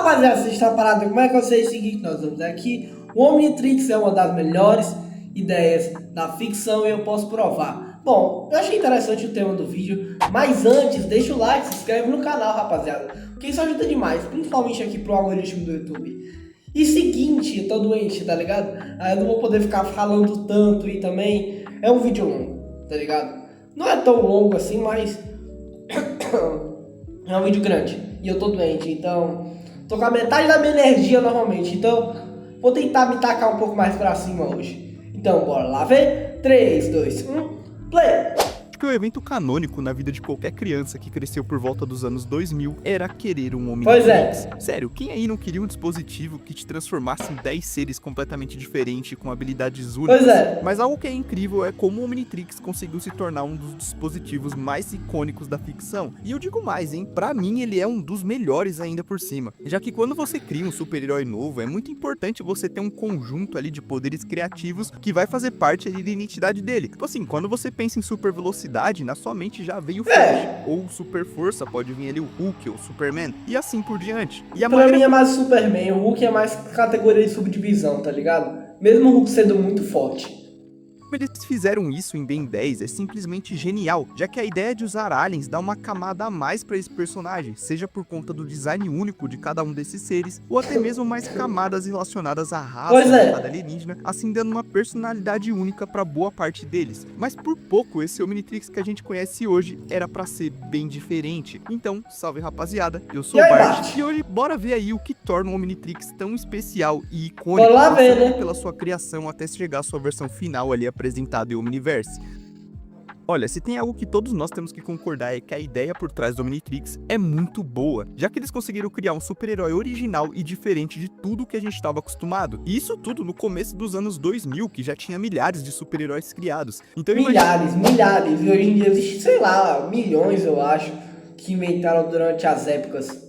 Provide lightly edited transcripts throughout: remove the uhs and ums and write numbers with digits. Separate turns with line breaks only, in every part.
rapaziada, vocês estão parados? Como é que eu sei o seguinte? Nós vamos aqui. O Omnitrix é uma das melhores ideias da ficção e eu posso provar. Bom, eu achei interessante o tema do vídeo, mas antes, deixa o like, se inscreve no canal, rapaziada, porque isso ajuda demais, principalmente aqui pro algoritmo do YouTube. E seguinte, eu tô doente, tá ligado? Aí eu não vou poder ficar falando tanto e também é um vídeo longo, tá ligado? Não é tão longo assim, mas é um vídeo grande e eu tô doente, então tô com a metade da minha energia normalmente, então vou tentar me tacar um pouco mais pra cima hoje. Então bora lá ver? 3, 2, 1, play!
Acho que o evento canônico na vida de qualquer criança que cresceu por volta dos anos 2000 era querer um Omnitrix.
Pois é.
Sério, quem aí não queria um dispositivo que te transformasse em 10 seres completamente diferentes com habilidades únicas?
Pois é.
Mas algo que é incrível é como o Omnitrix conseguiu se tornar um dos dispositivos mais icônicos da ficção. E eu digo mais, hein? Pra mim ele é um dos melhores ainda por cima. Já que quando você cria um super-herói novo, é muito importante você ter um conjunto ali de poderes criativos que vai fazer parte ali da identidade dele. Tipo assim, quando você pensa em super velocidade, na sua mente já veio o Flash, ou super força, pode vir ali o Hulk ou o Superman, e assim por diante. E a
Pra mim é mais o Superman, o Hulk é mais categoria de subdivisão, tá ligado? Mesmo o Hulk sendo muito forte.
Como eles fizeram isso em Ben 10 é simplesmente genial, já que a ideia de usar aliens dá uma camada a mais para esse personagem, seja por conta do design único de cada um desses seres, ou até mesmo mais camadas relacionadas à raça de cada alienígena, assim dando uma personalidade única para boa parte deles. Mas por pouco esse Omnitrix que a gente conhece hoje era para ser bem diferente. Então, salve rapaziada, eu sou o Bart, e hoje bora ver aí o que torna o Omnitrix tão especial e icônico, pela sua criação até chegar à sua versão final ali apresentado em Omniverse. Olha, se tem algo que todos nós temos que concordar é que a ideia por trás do Omnitrix é muito boa, já que eles conseguiram criar um super-herói original e diferente de tudo que a gente estava acostumado. E isso tudo no começo dos anos 2000, que já tinha milhares de super-heróis criados. Então,
milhares. E hoje em dia existe, sei lá, milhões, eu acho, que inventaram durante as épocas.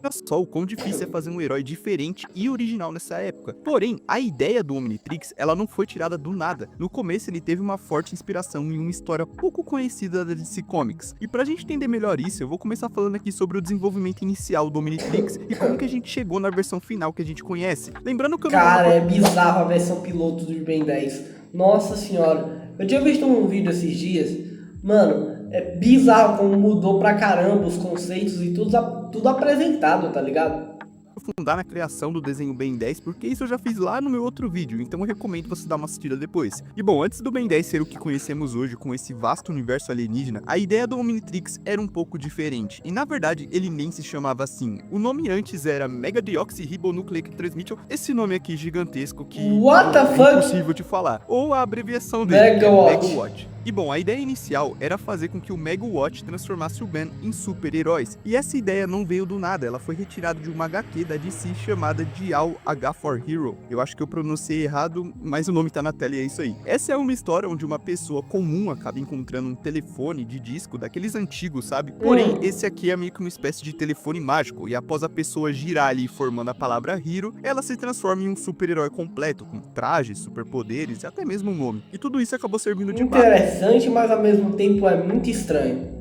Olha só o quão difícil é fazer um herói diferente e original nessa época. Porém, a ideia do Omnitrix, ela não foi tirada do nada. No começo ele teve uma forte inspiração em uma história pouco conhecida da DC Comics. E pra gente entender melhor isso, eu vou começar falando aqui sobre o desenvolvimento inicial do Omnitrix e como que a gente chegou na versão final que a gente conhece. Lembrando que
é bizarro a versão piloto do Ben 10. Nossa senhora. Eu tinha visto um vídeo esses dias, mano, é bizarro como mudou pra caramba os conceitos e tudo apresentado, tá ligado?
Aprofundar na criação do desenho Ben 10, porque isso eu já fiz lá no meu outro vídeo, então eu recomendo você dar uma assistida depois. E bom, antes do Ben 10 ser o que conhecemos hoje com esse vasto universo alienígena, a ideia do Omnitrix era um pouco diferente, e na verdade ele nem se chamava assim. O nome antes era Mega Deoxyribonucleic Transmittal, esse nome aqui gigantesco que é impossível de falar, ou a abreviação dele, Megawatt. E bom, a ideia inicial era fazer com que o Megawatt transformasse o Ben em super-heróis. E essa ideia não veio do nada, ela foi retirada de uma HQ da DC chamada Dial H4 Hero. Eu acho que eu pronunciei errado, mas o nome tá na tela e é isso aí. Essa é uma história onde uma pessoa comum acaba encontrando um telefone de disco, daqueles antigos, sabe? Porém, esse aqui é meio que uma espécie de telefone mágico, e após a pessoa girar ali formando a palavra Hero, ela se transforma em um super-herói completo, com trajes, superpoderes e até mesmo um nome. E tudo isso acabou servindo de base.
Interessante, mas ao mesmo tempo é muito estranho.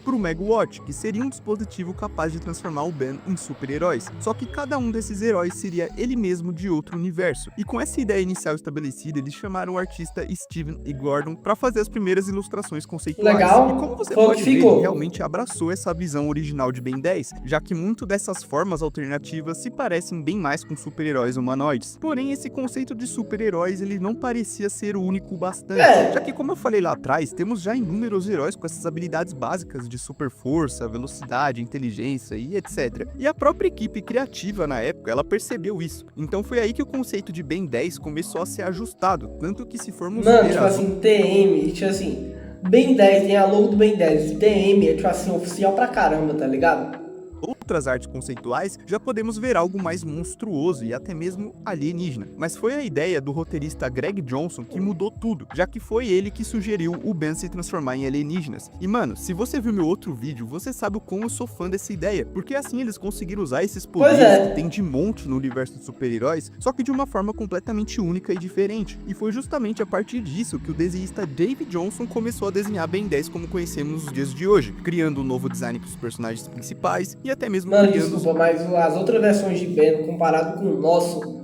Para o Megawatt, que seria um dispositivo capaz de transformar o Ben em super-heróis, só que cada um desses heróis seria ele mesmo de outro universo. E com essa ideia inicial estabelecida, eles chamaram o artista Steven E. Gordon para fazer as primeiras ilustrações conceituais.
Legal.
E como você pode ver, ele realmente abraçou essa visão original de Ben 10, já que muito dessas formas alternativas se parecem bem mais com super-heróis humanoides. Porém, esse conceito de super-heróis ele não parecia ser o único bastante, já que, como eu falei lá atrás, temos já inúmeros heróis com essas habilidades básicas de super força, velocidade, inteligência e etc. E a própria equipe criativa na época, ela percebeu isso. Então foi aí que o conceito de Ben 10 começou a ser ajustado, tanto que se formos ver...
Mano, tipo assim, TM, tipo assim, Ben 10 tem a logo do Ben 10, TM é tipo assim, oficial pra caramba, tá ligado?
Outras artes conceituais, já podemos ver algo mais monstruoso e até mesmo alienígena. Mas foi a ideia do roteirista Greg Johnson que mudou tudo, já que foi ele que sugeriu o Ben se transformar em alienígenas. E mano, se você viu meu outro vídeo, você sabe o quão eu sou fã dessa ideia, porque assim eles conseguiram usar esses poderes que tem de monte no universo dos super-heróis, só que de uma forma completamente única e diferente. E foi justamente a partir disso que o desenhista Dave Johnson começou a desenhar Ben 10 como conhecemos nos dias de hoje, criando um novo design para os personagens principais e até mesmo mesmo
Mano,
criando...
desculpa, mas as outras versões de Ben, comparado com o nosso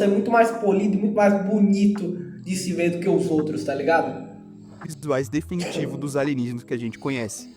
é muito mais polido, muito mais bonito de se ver do que os outros, tá ligado?
visuais definitivos dos alienígenas que a gente conhece.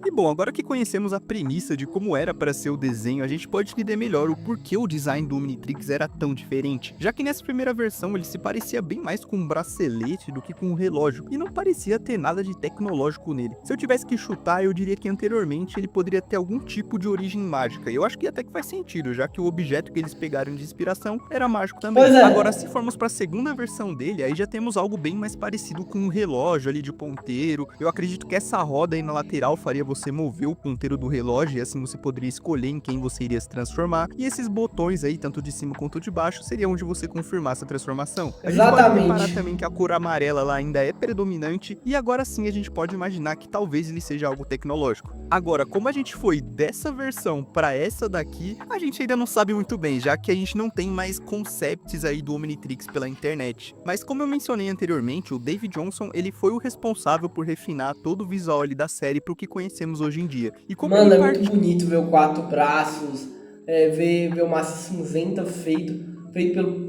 E bom, agora que conhecemos a premissa de como era para ser o desenho, a gente pode entender melhor o porquê o design do Omnitrix era tão diferente, já que nessa primeira versão ele se parecia bem mais com um bracelete do que com um relógio, e não parecia ter nada de tecnológico nele. Se eu tivesse que chutar, eu diria que anteriormente ele poderia ter algum tipo de origem mágica, e eu acho que até que faz sentido, já que o objeto que eles pegaram de inspiração era mágico também.
Pois é.
Agora, se formos para a segunda versão dele, aí já temos algo bem mais parecido com um relógio ali de ponteiro. Eu acredito que essa roda aí na lateral faria você mover o ponteiro do relógio e assim você poderia escolher em quem você iria se transformar. E esses botões aí, tanto de cima quanto de baixo, seria onde você confirmar essa transformação. A gente pode reparar também que a cor amarela lá ainda é predominante e agora sim a gente pode imaginar que talvez ele seja algo tecnológico. Agora, como a gente foi dessa versão para essa daqui, a gente ainda não sabe muito bem, já que a gente não tem mais concepts aí do Omnitrix pela internet. Mas como eu mencionei anteriormente, o Dave Johnson, ele foi o responsável por refinar todo o visual ali da série pro que conhecemos hoje em dia. E como
Mano,
ele
muito bonito ver o quatro braços, ver o Massa Cinzenta feito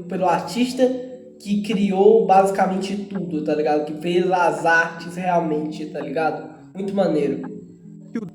pelo artista que criou basicamente tudo, tá ligado? Que fez as artes realmente, tá ligado? Muito maneiro.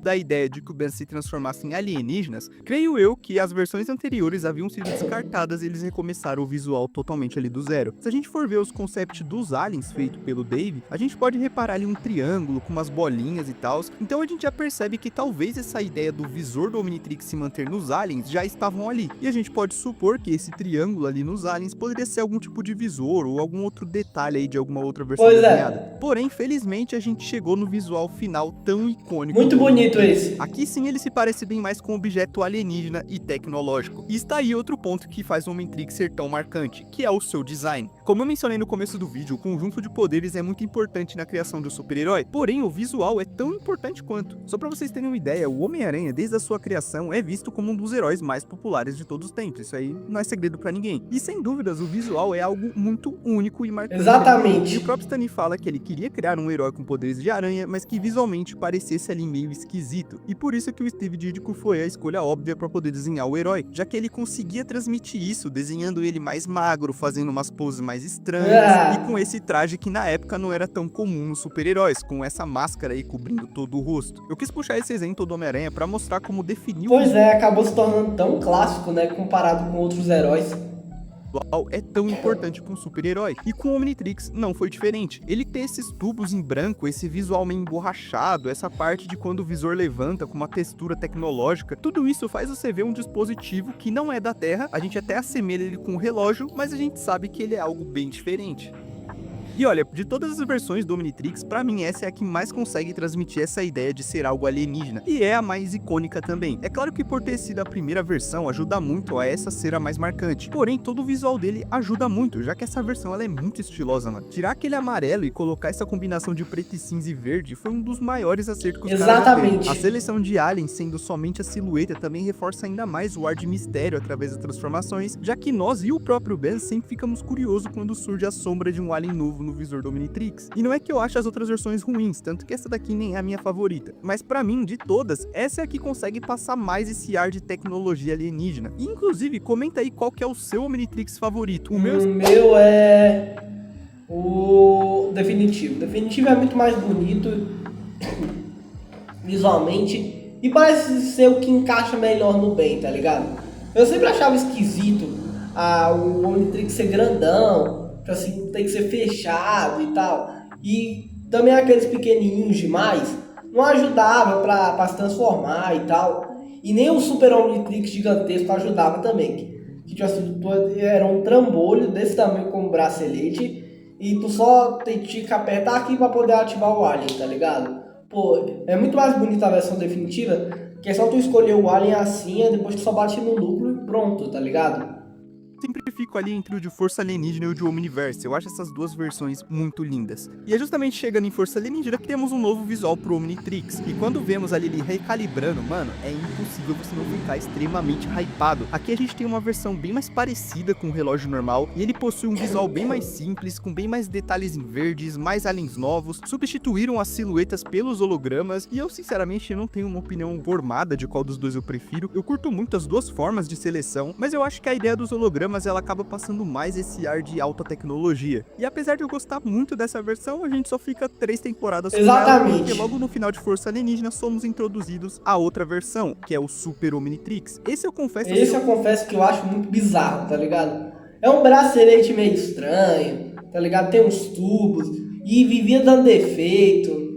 Da ideia de que o Ben se transformasse em alienígenas, creio eu que as versões anteriores haviam sido descartadas e eles recomeçaram o visual totalmente ali do zero. Se a gente for ver os concepts dos aliens feito pelo Dave, a gente pode reparar ali um triângulo com umas bolinhas e tal, então a gente já percebe que talvez essa ideia do visor do Omnitrix se manter nos aliens já estavam ali, e a gente pode supor que esse triângulo ali nos aliens poderia ser algum tipo de visor ou algum outro detalhe aí de alguma outra versão desenhada. Porém, felizmente a gente chegou no visual final tão icônico.
Muito bonito esse.
Aqui sim ele se parece bem mais com um objeto alienígena e tecnológico. E está aí outro ponto que faz o Omnitrix ser tão marcante, que é o seu design. Como eu mencionei no começo do vídeo, o conjunto de poderes é muito importante na criação do super-herói, porém o visual é tão importante quanto. Só pra vocês terem uma ideia, o Homem-Aranha, desde a sua criação, é visto como um dos heróis mais populares de todos os tempos. Isso aí não é segredo pra ninguém. E sem dúvidas, o visual é algo muito único e marcante.
Exatamente.
E o próprio Stan Lee fala que ele queria criar um herói com poderes de aranha, mas que visualmente parecesse ali meio esquisito. E por isso que o Steve Ditko foi a escolha óbvia para poder desenhar o herói, já que ele conseguia transmitir isso, desenhando ele mais magro, fazendo umas poses mais estranhas, e com esse traje que na época não era tão comum nos super-heróis, com essa máscara aí cobrindo todo o rosto. Eu quis puxar esse exemplo do Homem-Aranha para mostrar como definiu...
Pois é, acabou se tornando tão clássico, né, comparado com outros heróis.
É tão importante para um super-herói. E com o Omnitrix não foi diferente. Ele tem esses tubos em branco, esse visual meio emborrachado, essa parte de quando o visor levanta com uma textura tecnológica, tudo isso faz você ver um dispositivo que não é da Terra, a gente até assemelha ele com um relógio, mas a gente sabe que ele é algo bem diferente. E olha, de todas as versões do Omnitrix, pra mim essa é a que mais consegue transmitir essa ideia de ser algo alienígena, e é a mais icônica também. É claro que por ter sido a primeira versão ajuda muito a essa ser a mais marcante, porém todo o visual dele ajuda muito, já que essa versão ela é muito estilosa, mano. Tirar aquele amarelo e colocar essa combinação de preto e cinza e verde foi um dos maiores acertos que os caras já fez. A seleção de aliens sendo somente a silhueta também reforça ainda mais o ar de mistério através das transformações, já que nós e o próprio Ben sempre ficamos curiosos quando surge a sombra de um alien novo no visor do Omnitrix. E não é que eu acho as outras versões ruins, tanto que essa daqui nem é a minha favorita, mas pra mim, de todas, essa é a que consegue passar mais esse ar de tecnologia alienígena. E, inclusive, comenta aí qual que é o seu Omnitrix favorito.
O meu é o Definitivo. O Definitivo é muito mais bonito visualmente e parece ser o que encaixa melhor no bem, tá ligado? Eu sempre achava esquisito o Omnitrix ser grandão, assim, tem que ser fechado e tal. E também aqueles pequenininhos demais não ajudava pra se transformar e tal. E nem o Super Omnitrix gigantesco ajudava também. Que tipo assim, era um trambolho desse tamanho como um bracelete e tu só tinha que apertar aqui pra poder ativar o alien, tá ligado? Pô, é muito mais bonita a versão definitiva, que é só tu escolher o alien assim, e depois tu só bate no núcleo e pronto, tá ligado?
Sempre fico ali entre o de Força Alienígena e o de Omniverse. Eu acho essas duas versões muito lindas. E é justamente chegando em Força Alienígena que temos um novo visual pro Omnitrix. E quando vemos ali ele recalibrando, mano, é impossível você não ficar extremamente hypado. Aqui a gente tem uma versão bem mais parecida com o relógio normal. E ele possui um visual bem mais simples, com bem mais detalhes em verdes, mais aliens novos. Substituíram as silhuetas pelos hologramas. E eu sinceramente não tenho uma opinião formada de qual dos dois eu prefiro. Eu curto muito as duas formas de seleção, mas eu acho que a ideia dos hologramas ela acaba passando mais esse ar de alta tecnologia. E apesar de eu gostar muito dessa versão, a gente só fica 3 temporadas com ela, porque logo no final de Força Alienígena somos introduzidos a outra versão, que é o Super Omnitrix. Esse eu confesso
que eu acho muito bizarro, tá ligado? É um bracelete meio estranho, tá ligado? Tem uns tubos e vivia dando defeito.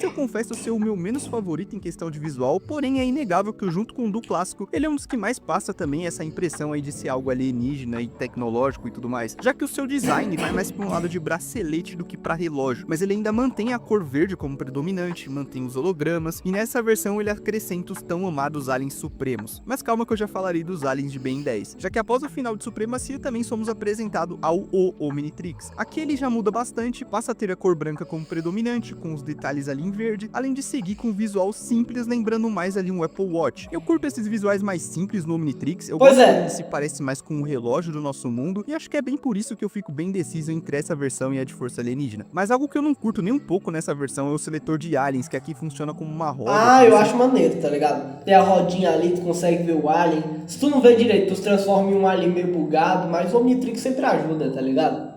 Eu confesso ser o meu menos favorito em questão de visual, porém é inegável que junto com o do clássico, ele é um dos que mais passa também essa impressão aí de ser algo alienígena e tecnológico e tudo mais, já que o seu design vai mais para um lado de bracelete do que para relógio, mas ele ainda mantém a cor verde como predominante, mantém os hologramas, e nessa versão ele acrescenta os tão amados aliens supremos. Mas calma que eu já falarei dos aliens de Ben 10, já que após o final de Supremacia também somos apresentados ao Omnitrix. Aqui ele já muda bastante, passa a ter a cor branca como predominante, com os detalhes ali em verde, além de seguir com um visual simples, lembrando mais ali um Apple Watch. Eu curto esses visuais mais simples no Omnitrix, eu gosto que ele se parece mais com um relógio do nosso mundo, e acho que é bem por isso que eu fico bem indeciso entre essa versão e a de Força Alienígena. Mas algo que eu não curto nem um pouco nessa versão é o seletor de aliens, que aqui funciona como uma roda.
Eu acho maneiro, tá ligado? Tem a rodinha ali, tu consegue ver o alien. Se tu não vê direito, tu se transforma em um alien meio bugado, mas o Omnitrix sempre ajuda, tá ligado?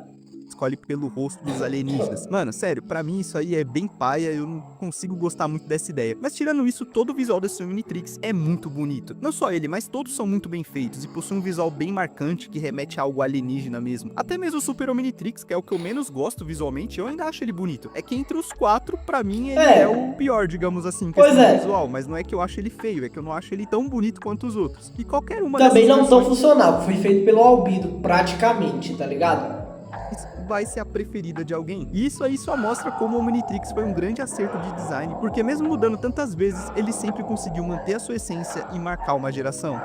Escolhe pelo rosto dos alienígenas. Mano, sério, pra mim isso aí é bem paia, eu não consigo gostar muito dessa ideia. Mas tirando isso, todo o visual desse Omnitrix é muito bonito. Não só ele, mas todos são muito bem feitos e possuem um visual bem marcante que remete a algo alienígena mesmo. Até mesmo o Super Omnitrix, que é o que eu menos gosto visualmente, eu ainda acho ele bonito. É que entre os 4, pra mim, ele é o pior, digamos assim, questão visual. Mas não é que eu acho ele feio, é que eu não acho ele tão bonito quanto os outros. E qualquer uma
também não tão funcional, foi feito pelo Albedo, praticamente, tá ligado?
Vai ser a preferida de alguém. E isso aí só mostra como o Omnitrix foi um grande acerto de design, porque mesmo mudando tantas vezes, ele sempre conseguiu manter a sua essência e marcar uma geração.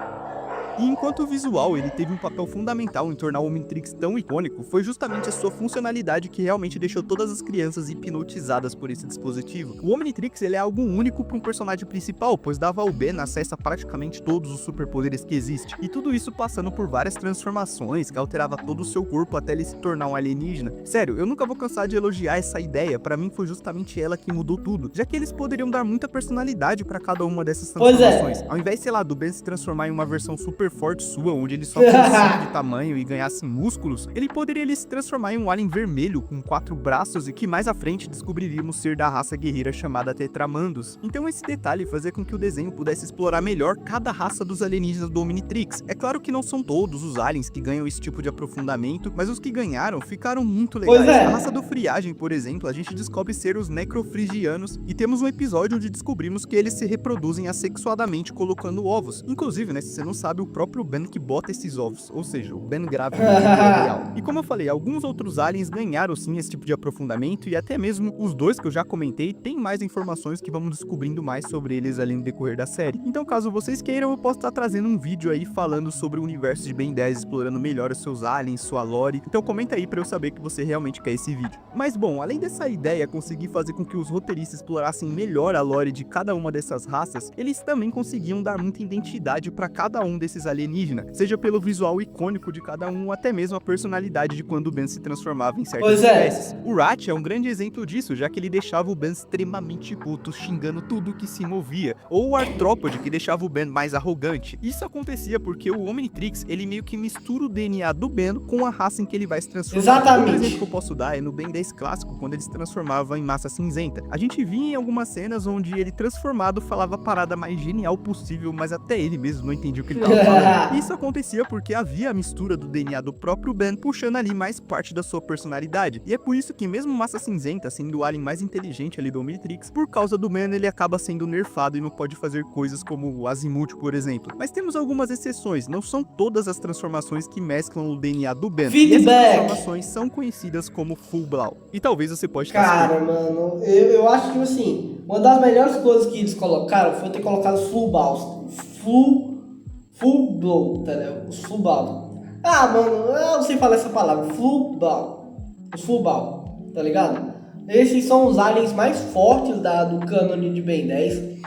E enquanto o visual ele teve um papel fundamental em tornar o Omnitrix tão icônico, foi justamente a sua funcionalidade que realmente deixou todas as crianças hipnotizadas por esse dispositivo. O Omnitrix ele é algo único para um personagem principal, pois dava ao Ben acesso a praticamente todos os superpoderes que existem, e tudo isso passando por várias transformações que alterava todo o seu corpo até ele se tornar um alienígena. Sério, eu nunca vou cansar de elogiar essa ideia, para mim foi justamente ela que mudou tudo, já que eles poderiam dar muita personalidade para cada uma dessas transformações. Ao invés, sei lá, do Ben se transformar em uma versão super forte sua, onde ele só crescia de tamanho e ganhasse músculos, ele poderia se transformar em um alien vermelho com 4 braços e que mais à frente descobriríamos ser da raça guerreira chamada Tetramandos. Então esse detalhe fazia com que o desenho pudesse explorar melhor cada raça dos alienígenas do Omnitrix. É claro que não são todos os aliens que ganham esse tipo de aprofundamento, mas os que ganharam ficaram muito legais. A raça do Friagem, por exemplo, a gente descobre ser os necrofrigianos e temos um episódio onde descobrimos que eles se reproduzem assexuadamente colocando ovos. Inclusive, né, se você não sabe, o próprio Ben que bota esses ovos, ou seja, o Ben grávido é real. E como eu falei, alguns outros aliens ganharam sim esse tipo de aprofundamento e até mesmo os dois que eu já comentei tem mais informações que vamos descobrindo mais sobre eles ali no decorrer da série. Então caso vocês queiram, eu posso estar trazendo um vídeo aí falando sobre o universo de Ben 10, explorando melhor os seus aliens, sua lore. Então comenta aí pra eu saber que você realmente quer esse vídeo. Mas bom, além dessa ideia conseguir fazer com que os roteiristas explorassem melhor a lore de cada uma dessas raças, eles também conseguiam dar muita identidade pra cada um desses alienígenas, seja pelo visual icônico de cada um, ou até mesmo a personalidade de quando o Ben se transformava em certas espécies. O Rat é um grande exemplo disso, já que ele deixava o Ben extremamente puto, xingando tudo que se movia, ou o Arthrópode, que deixava o Ben mais arrogante. Isso acontecia porque o Omnitrix, ele meio que mistura o DNA do Ben com a raça em que ele vai se transformar.
Exatamente.
Outro exemplo que eu posso dar é no Ben 10 clássico, quando ele se transformava em massa cinzenta. A gente via em algumas cenas onde ele transformado falava a parada mais genial possível, mas até ele mesmo não entendia o que ele tava falando. Isso acontecia porque havia a mistura do DNA do próprio Ben puxando ali mais parte da sua personalidade. E é por isso que mesmo Massa Cinzenta, sendo o alien mais inteligente ali do Omnitrix, por causa do Ben ele acaba sendo nerfado e não pode fazer coisas como o Azimuth, por exemplo. Mas temos algumas exceções, não são todas as transformações que mesclam o DNA do Ben. E essas transformações são conhecidas como Full Blau. E talvez você pode ter
Cara, mano, eu acho que assim, uma das melhores coisas que eles colocaram foi ter colocado Full Blau. Full Blow, entendeu? Os Full Blow. Ah, mano, eu não sei falar essa palavra. Flubal. Os Flubal, tá ligado? Esses são os aliens mais fortes do cânone de Ben 10,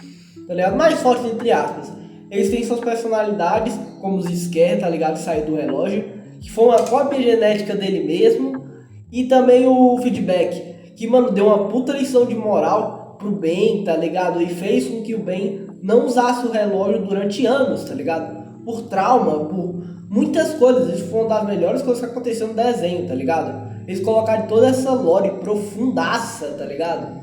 tá ligado? Mais fortes entre aspas. Eles têm suas personalidades, como os Scare, tá ligado? Sair do relógio, que foi uma cópia genética dele mesmo. E também o Feedback, que, mano, deu uma puta lição de moral pro Ben, tá ligado? E fez com que o Ben não usasse o relógio durante anos, tá ligado? Por trauma, por muitas coisas. Isso foi uma das melhores coisas que aconteceu no desenho, tá ligado? Eles colocaram toda essa lore profundaça, tá ligado?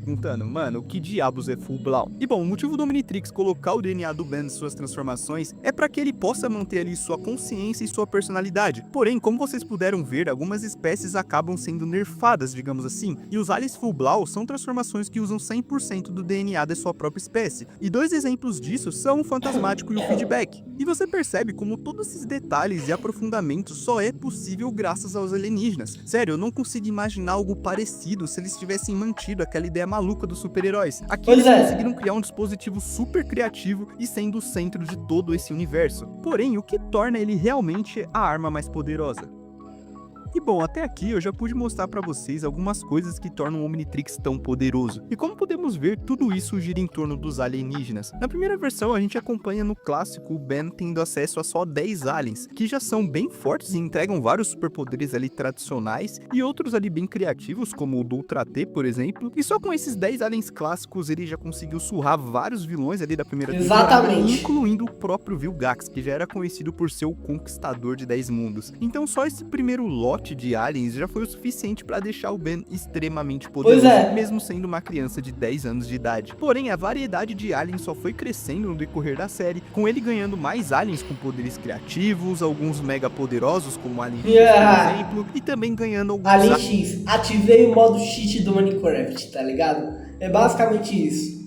Perguntando, mano, o que diabos é Full Blau? E bom, o motivo do Omnitrix colocar o DNA do Ben em suas transformações é para que ele possa manter ali sua consciência e sua personalidade. Porém, como vocês puderam ver, algumas espécies acabam sendo nerfadas, digamos assim, e os aliens Full Blau são transformações que usam 100% do DNA da sua própria espécie. E dois exemplos disso são o Fantasmático e o Feedback. E você percebe como todos esses detalhes e aprofundamentos só é possível graças aos alienígenas. Sério, eu não consigo imaginar algo parecido se eles tivessem mantido aquela ideia maluca dos super-heróis. Aqui eles conseguiram criar um dispositivo super criativo e sendo o centro de todo esse universo. Porém, o que torna ele realmente a arma mais poderosa? E bom, até aqui eu já pude mostrar pra vocês algumas coisas que tornam o Omnitrix tão poderoso. E como podemos ver, tudo isso gira em torno dos alienígenas. Na primeira versão, a gente acompanha no clássico o Ben tendo acesso a só 10 aliens, que já são bem fortes e entregam vários superpoderes ali tradicionais, e outros ali bem criativos, como o do Ultra T, por exemplo. E só com esses 10 aliens clássicos, ele já conseguiu surrar vários vilões ali da primeira temporada, incluindo o próprio Vilgax, que já era conhecido por ser o conquistador de 10 mundos. Então só esse primeiro lote de aliens já foi o suficiente para deixar o Ben extremamente poderoso, mesmo sendo uma criança de 10 anos de idade. Porém, a variedade de aliens só foi crescendo no decorrer da série, com ele ganhando mais aliens com poderes criativos, alguns mega poderosos, como Alien X, por exemplo, e também ganhando alguns...
Alien X, ativei o modo cheat do Minecraft, tá ligado? É basicamente isso.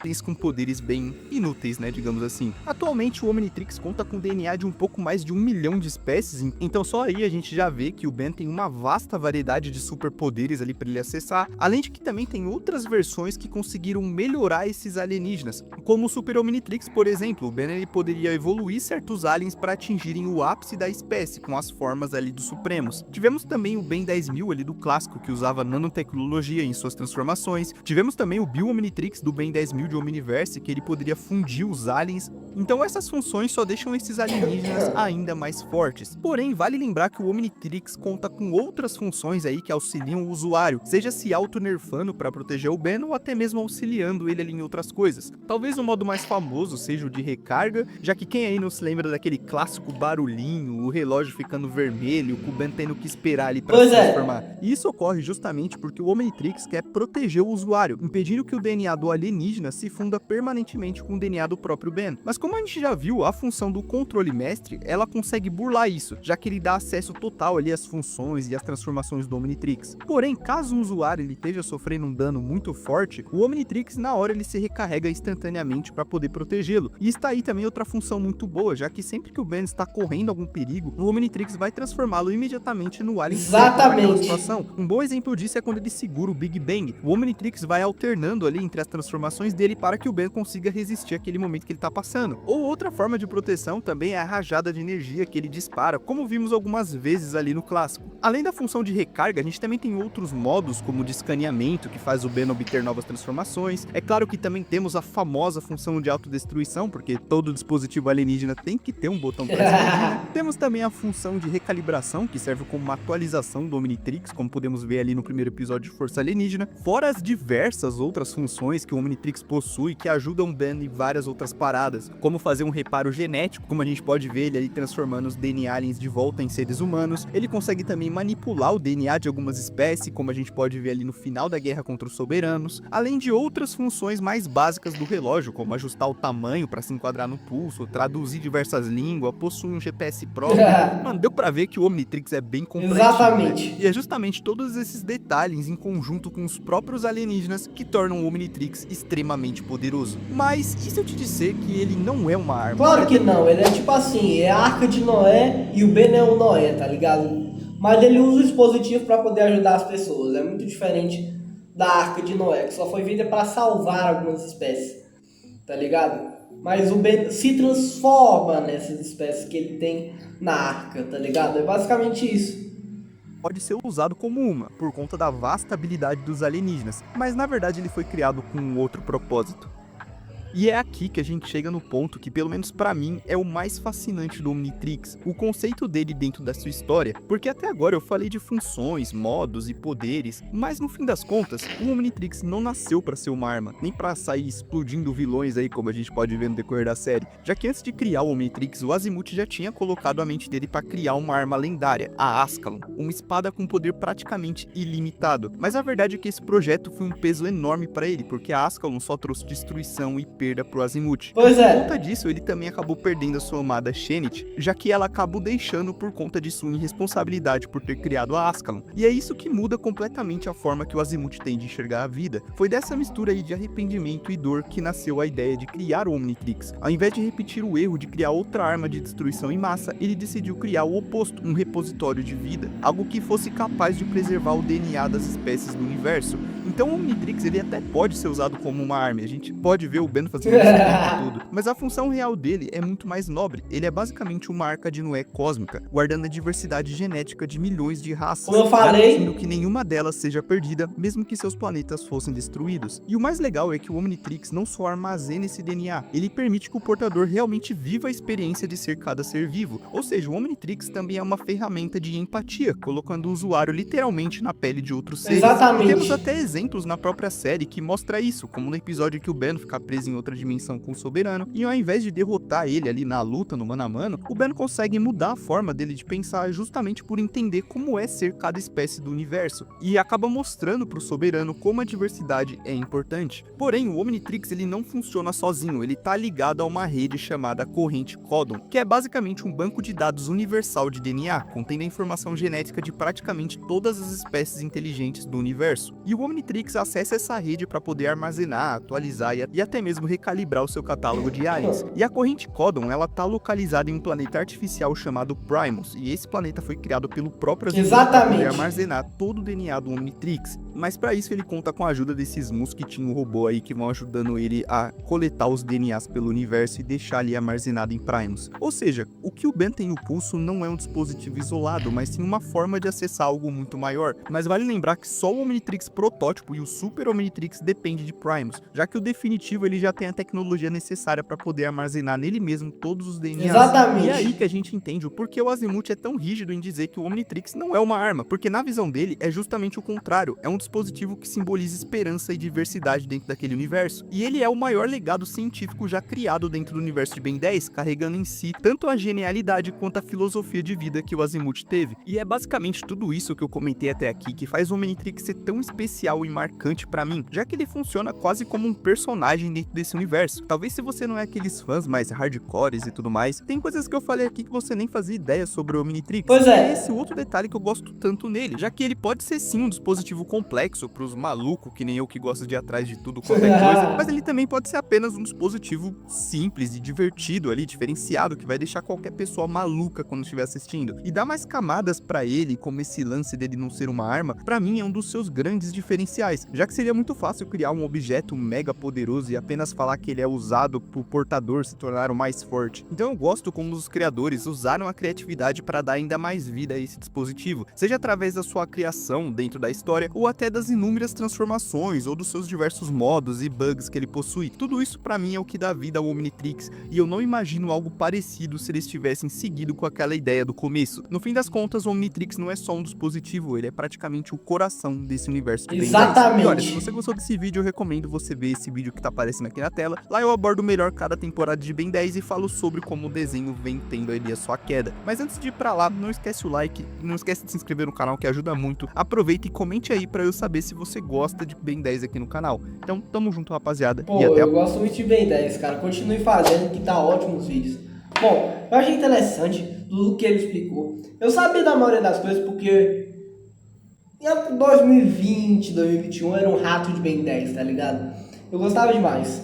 Aliens com poderes bem inúteis, né, digamos assim. Atualmente o Omnitrix conta com DNA de um pouco mais de 1 milhão de espécies, então só aí a gente já vê que o Ben tem uma vasta variedade de superpoderes ali para ele acessar, além de que também tem outras versões que conseguiram melhorar esses alienígenas, como o Super Omnitrix, por exemplo. O Ben ele poderia evoluir certos aliens para atingirem o ápice da espécie, com as formas ali dos Supremos. Tivemos também o Ben 10.000 ali do clássico, que usava nanotecnologia em suas transformações. Tivemos também o Bill Omnitrix do Ben 10.000 de Omniverse, que ele poderia fundir os aliens. Então essas funções só deixam esses alienígenas ainda mais fortes. Porém, vale lembrar que o Omnitrix conta com outras funções aí que auxiliam o usuário, seja se auto-nerfando para proteger o Ben ou até mesmo auxiliando ele ali em outras coisas. Talvez o modo mais famoso seja o de recarga, já que quem aí não se lembra daquele clássico barulhinho, o relógio ficando vermelho, com o Ben tendo que esperar ali para se transformar. E isso ocorre justamente porque o Omnitrix quer proteger o usuário, impedindo que o DNA do alienígena se funda permanentemente com o DNA do próprio Ben. Mas como a gente já viu, a função do controle mestre, ela consegue burlar isso, já que ele dá acesso total ali às funções e às transformações do Omnitrix. Porém, caso o usuário ele esteja sofrendo um dano muito forte, o Omnitrix na hora ele se recarrega instantaneamente para poder protegê-lo. E está aí também outra função muito boa, já que sempre que o Ben está correndo algum perigo, o Omnitrix vai transformá-lo imediatamente no alien certo naquela situação. Um bom exemplo disso é quando ele segura o Big Bang. O Omnitrix vai alternando ali entre as transformações dele para que o Ben consiga resistir àquele momento que ele está passando. Ou outra forma de proteção também é a rajada de energia que ele dispara, como vimos algumas vezes ali no clássico. Além da função de recarga, a gente também tem outros modos, como o de escaneamento, que faz o Ben obter novas transformações. É claro que também temos a famosa função de autodestruição, porque todo dispositivo alienígena tem que ter um botão para explodir. Temos também a função de recalibração, que serve como uma atualização do Omnitrix, como podemos ver ali no primeiro episódio de Força Alienígena, fora as diversas outras funções que o Omnitrix possui que ajudam o Ben em várias outras paradas, como fazer um reparo genético, como a gente pode ver ele ali transformando os DNA aliens de volta em seres humanos. Ele consegue também manipular o DNA de algumas espécies, como a gente pode ver ali no final da guerra contra os soberanos, além de outras funções mais básicas do relógio, como ajustar o tamanho para se enquadrar no pulso, traduzir diversas línguas, possuir um GPS próprio. Mano, deu pra ver que o Omnitrix é bem complexo.
Exatamente.
Né? E é justamente todos esses detalhes em conjunto com os próprios alienígenas que tornam o Omnitrix extremamente poderoso. Mas e se eu te disser que ele não é uma arma?
Claro que não, ele é tipo assim, é a Arca de Noé e o Ben é o Noé, tá ligado? Mas ele usa o dispositivo para poder ajudar as pessoas, é muito diferente da Arca de Noé, que só foi feita para salvar algumas espécies, tá ligado? mas o Ben se transforma nessas espécies que ele tem na arca, tá ligado? É basicamente isso.
Pode ser usado como uma, por conta da vasta habilidade dos alienígenas, mas na verdade ele foi criado com um outro propósito. E é aqui que a gente chega no ponto que, pelo menos pra mim, é o mais fascinante do Omnitrix, o conceito dele dentro da sua história, porque até agora eu falei de funções, modos e poderes, mas no fim das contas, o Omnitrix não nasceu pra ser uma arma, nem pra sair explodindo vilões aí, como a gente pode ver no decorrer da série, já que antes de criar o Omnitrix, o Azimuth já tinha colocado a mente dele pra criar uma arma lendária, a Ascalon, uma espada com poder praticamente ilimitado, mas a verdade é que esse projeto foi um peso enorme pra ele, porque a Ascalon só trouxe destruição e perda pro Azimuth.
Pois
Por
é.
conta disso, ele também acabou perdendo a sua amada Shenit, já que ela acabou deixando por conta de sua irresponsabilidade por ter criado a Ascalon. E é isso que muda completamente a forma que o Azimuth tem de enxergar a vida. Foi dessa mistura aí de arrependimento e dor que nasceu a ideia de criar o Omnitrix. Ao invés de repetir o erro de criar outra arma de destruição em massa, ele decidiu criar o oposto, um repositório de vida, algo que fosse capaz de preservar o DNA das espécies do universo. Então o Omnitrix ele até pode ser usado como uma arma, a gente pode ver o Ben fazendo isso o tempo todo, mas a função real dele é muito mais nobre. Ele é basicamente uma arca de Noé cósmica, guardando a diversidade genética de milhões de raças,
Como eu falei,
garantindo que nenhuma delas seja perdida, mesmo que seus planetas fossem destruídos. E o mais legal é que o Omnitrix não só armazena esse DNA, ele permite que o portador realmente viva a experiência de ser cada ser vivo, ou seja, o Omnitrix também é uma ferramenta de empatia, colocando o usuário literalmente na pele de outros seres.
exatamente.
E temos até exemplos na própria série que mostra isso, como no episódio que o Ben fica preso em outra dimensão com o Soberano, e ao invés de derrotar ele ali na luta, no mano a mano, o Ben consegue mudar a forma dele de pensar justamente por entender como é ser cada espécie do universo, e acaba mostrando pro Soberano como a diversidade é importante. Porém, o Omnitrix ele não funciona sozinho, ele tá ligado a uma rede chamada Corrente Codon, que é basicamente um banco de dados universal de DNA, contendo a informação genética de praticamente todas as espécies inteligentes do universo. E o Omnitrix acessa essa rede para poder armazenar, atualizar e até mesmo recalibrar o seu catálogo de aliens. E a corrente Codon, ela tá localizada em um planeta artificial chamado Primus, e esse planeta foi criado pelo próprio Azimuth para poder armazenar todo o DNA do Omnitrix. Mas para isso ele conta com a ajuda desses mosquitinhos robô aí que vão ajudando ele a coletar os DNAs pelo universo e deixar ali armazenado em Primus. Ou seja, o que o Ben tem no pulso não é um dispositivo isolado, mas sim uma forma de acessar algo muito maior. Mas vale lembrar que só o Omnitrix protótipo e o Super Omnitrix depende de Primus, já que o definitivo ele já tem a tecnologia necessária para poder armazenar nele mesmo todos os DNAs.
Exatamente.
E é aí que a gente entende o porquê o Azimuth é tão rígido em dizer que o Omnitrix não é uma arma, porque na visão dele é justamente o contrário, é um dispositivo que simboliza esperança e diversidade dentro daquele universo. E ele é o maior legado científico já criado dentro do universo de Ben 10, carregando em si tanto a genialidade quanto a filosofia de vida que o Azimuth teve. E é basicamente tudo isso que eu comentei até aqui que faz o Omnitrix ser tão especial e marcante pra mim, já que ele funciona quase como um personagem dentro desse universo. Talvez se você não é aqueles fãs mais hardcores e tudo mais, tem coisas que eu falei aqui que você nem fazia ideia sobre o Omnitrix.
Pois é.
E esse outro detalhe que eu gosto tanto nele, já que ele pode ser sim um dispositivo complexo pros malucos, que nem eu que gosto de ir atrás de tudo qualquer coisa, mas ele também pode ser apenas um dispositivo simples e divertido ali, diferenciado, que vai deixar qualquer pessoa maluca quando estiver assistindo. E dar mais camadas pra ele, como esse lance dele não ser uma arma, pra mim é um dos seus grandes diferenciais, já que seria muito fácil criar um objeto mega poderoso e apenas falar que ele é usado pro portador se tornar o mais forte. Então eu gosto como os criadores usaram a criatividade para dar ainda mais vida a esse dispositivo, seja através da sua criação dentro da história ou até das inúmeras transformações ou dos seus diversos modos e bugs que ele possui. Tudo isso pra mim é o que dá vida ao Omnitrix, e eu não imagino algo parecido se eles tivessem seguido com aquela ideia do começo. No fim das contas, o Omnitrix não é só um dispositivo, ele é praticamente o coração desse universo de Ben 10.
Exatamente.
E olha, se você gostou desse vídeo, eu recomendo você ver esse vídeo que tá aparecendo aqui na tela. Lá eu abordo melhor cada temporada de Ben 10 e falo sobre como o desenho vem tendo ali a sua queda. Mas antes de ir pra lá, não esquece o like, não esquece de se inscrever no canal que ajuda muito. Aproveita e comente aí pra eu saber se você gosta de Ben 10 aqui no canal. Então, tamo junto, rapaziada.
Pô,
E até a
eu gosto muito de Ben 10, cara. Continue fazendo, que tá ótimo os vídeos. Bom, eu achei interessante tudo que ele explicou. Eu sabia da maioria das coisas porque em 2020, 2021 eu era um rato de Ben 10, tá ligado? Eu gostava demais,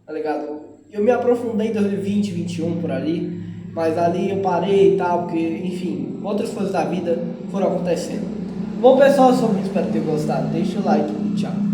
tá ligado? Eu me aprofundei em 2020, 2021 por ali, mas ali eu parei e tal, porque, enfim, outras coisas da vida foram acontecendo. Bom, pessoal, eu sou o Vitor, espero ter gostado. Deixa o like e tchau.